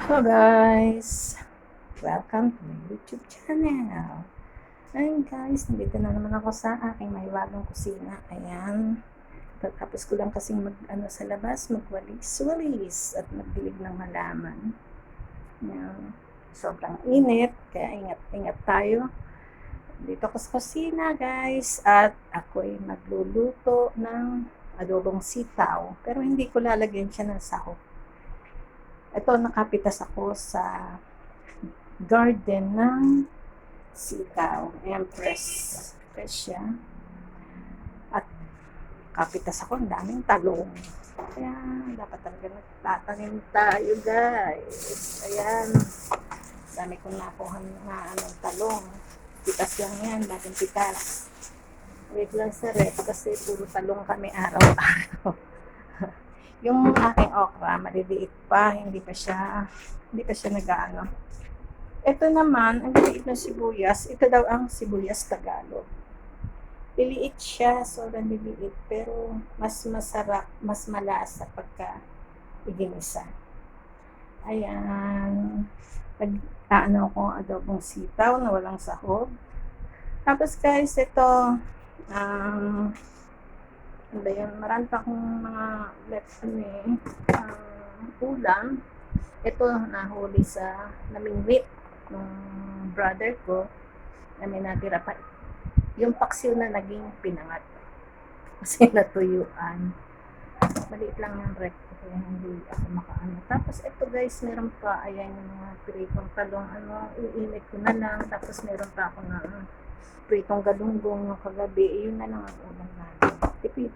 Hello guys! Welcome to my YouTube channel. Ayun guys, nandito na naman ako sa aking may bagong kusina. Ayan. Tapos ko lang kasing sa labas, magwalis-walis at magdilig ng halaman. Ayan. Sobrang init, kaya ingat-ingat tayo. Dito ako sa kusina guys, at ako'y magluluto ng adobong sitaw. Pero hindi ko lalagyan siya ng sahog. Ito, nakapitas ako sa garden ng sitaw. Ayan, fresh siya. At kapitas ako, ang daming talong. Kaya, dapat talaga nagtatanim tayo, guys. Ayan, dami kong nakuha na talong. Pitas lang yan, bagong pitas. Wait lang sa rep, kasi puro talong kami araw-araw. Yung aking okra, maliliit pa, hindi pa siya nag-aano. Ito naman, ang liliit na sibuyas, ito daw ang sibuyas Tagalog. Liliit siya, sobrang liliit, pero mas masarap, mas malasa pagka iginisa. Ayan, nag-aano ko adobong sitaw na walang sahog. Tapos guys, ito, ba yun? Marami pa akong mga left ulam. Ito nahuli sa namingwit ng brother ko na may natira pa. Yung paksiw na naging pinangat. Kasi natuyuan. Maliit lang yung rek kaya hindi ako makaano. Tapos ito guys, meron pa, ayan yung mga pritong talong, iinit ko na lang. Tapos meron pa ako na pritong galunggong yung kagabi. Yun na lang ang ulam natin. Tipid.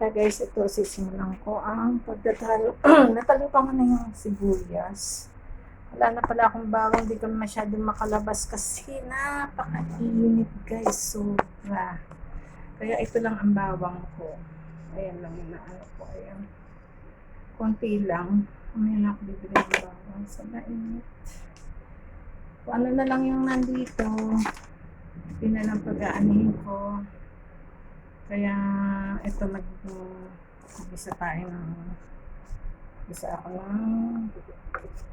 Kaya guys, ito sisimulan ko ang pagdadalo. Natalo pa nga na yung sibuyas. Wala na pala akong bawang, hindi ko masyadong makalabas kasi napaka-init guys, sobra. Kaya ito lang ang bawang ko. Ayan lang yung naano ko, ayan. Konti lang. Ayan ako bibili ng bawang sa mainit. Kung ano na lang yung nandito, yun na lang pag-aanihin ko. Kaya ito mag-isa tayo isa ako ng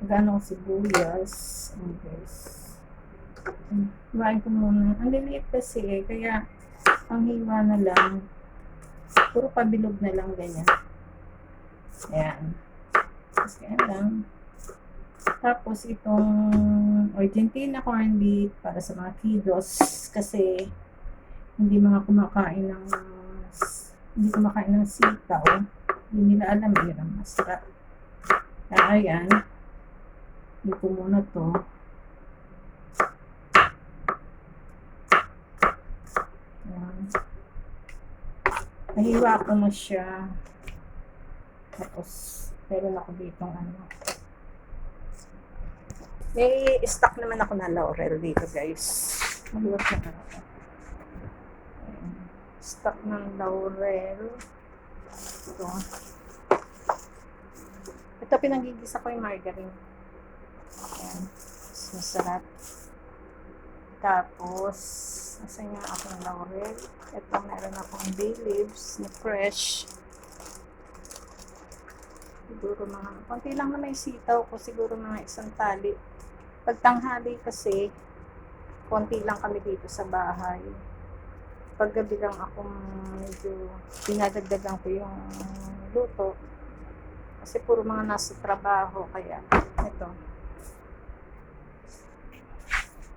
ganong sibuyas. Guys. Hiwain ko muna. Ang liliit kasi kaya ang hiwa na lang puro pabilog na lang ganyan. Ayan. Tapos kaya lang. Tapos itong Argentina corned beef para sa mga kiddos kasi hindi kumakain ng sitaw. Hindi nila alam yun ang masarap. Kaya ayan, hindi ko muna to. Ayan. Nahiwa ko na siya. Tapos, meron ako ditong may stock naman ako na laurel dito guys. Maluwag na ako. Stock ng laurel. Ito pinanggigisa ko yung margarine. Ayan. Masarap. Tapos, nasa nga ako ng laurel. Ito meron akong bay leaves na fresh. Siguro konti lang na may sitaw ko. Siguro mga isang tali. Pagtanghali kasi, konti lang kami dito sa bahay. Paggabi lang akong medyo pinadagdagan ko yung luto kasi puro mga nasa trabaho kaya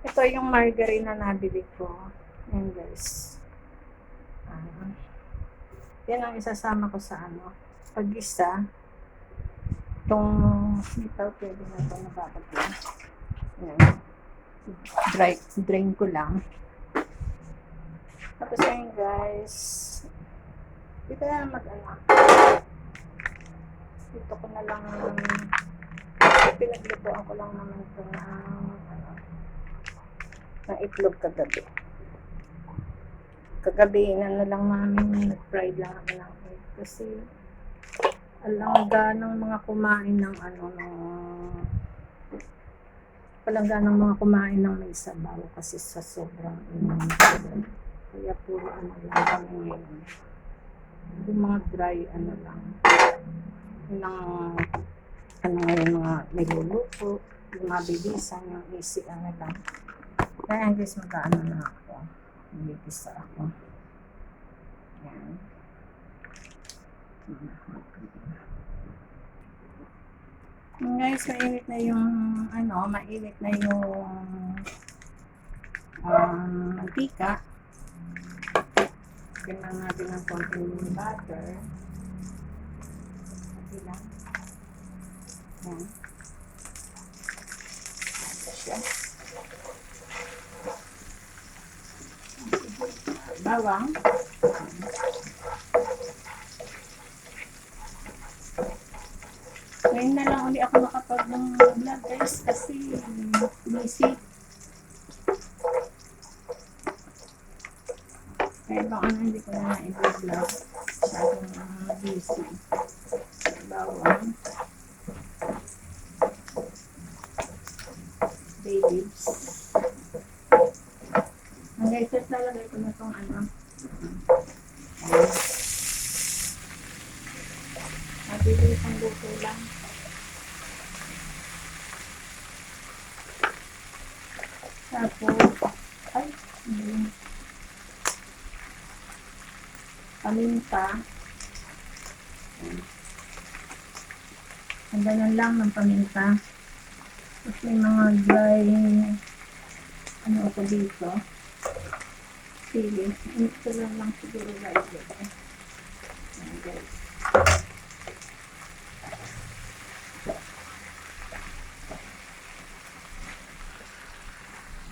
ito yung margarine na nabili ko. Ayan guys, yan ang isasama ko sa pag-isa. Itong sitaw pwede na ito nababagyan. Drain ko lang. Tapos ayun guys, dito na dito ko na lang pinaglutoan ko lang naman ito ng itlog kagabi na lang namin nag-fried lang ako ng egg kasi palangga ng mga kumain ng may sabaw kasi sa sobrang init. Kaya puro lang kami ngayon. Yung mga dry lang. ano yung mga niluluto, yung mabilisan, yung easy ano lang. Kaya guys, mag-ano na ako. Nagigisa ako. Yan. Guys, mainit na yung mainit na yung mantika. Tingnan natin ng konting butter. Okay lang. Yan. Ito siya. Bawang. Ngayon na lang ulit ako makapag-vlog guys kasi busy. Kaya baka hindi ko na i-vlog. Masyadong busy. Bawang. Bay leaves. Guys, just lalagay ko na itong mabilis ang luto lang. Tapos, paminta. Ang ganyan lang ng paminta. Tapos may mga dry, ako dito. Sili. Ito lang siguro guys. Ayan guys.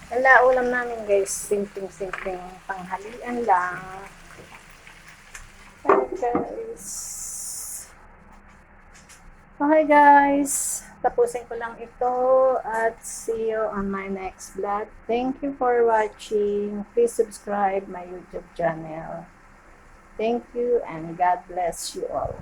Wala, ulam namin guys. Simpleng panghalian lang. Okay guys. Tapusin ko lang ito at see you on my next vlog. Thank you for watching. Please subscribe my YouTube channel. Thank you and God bless you all.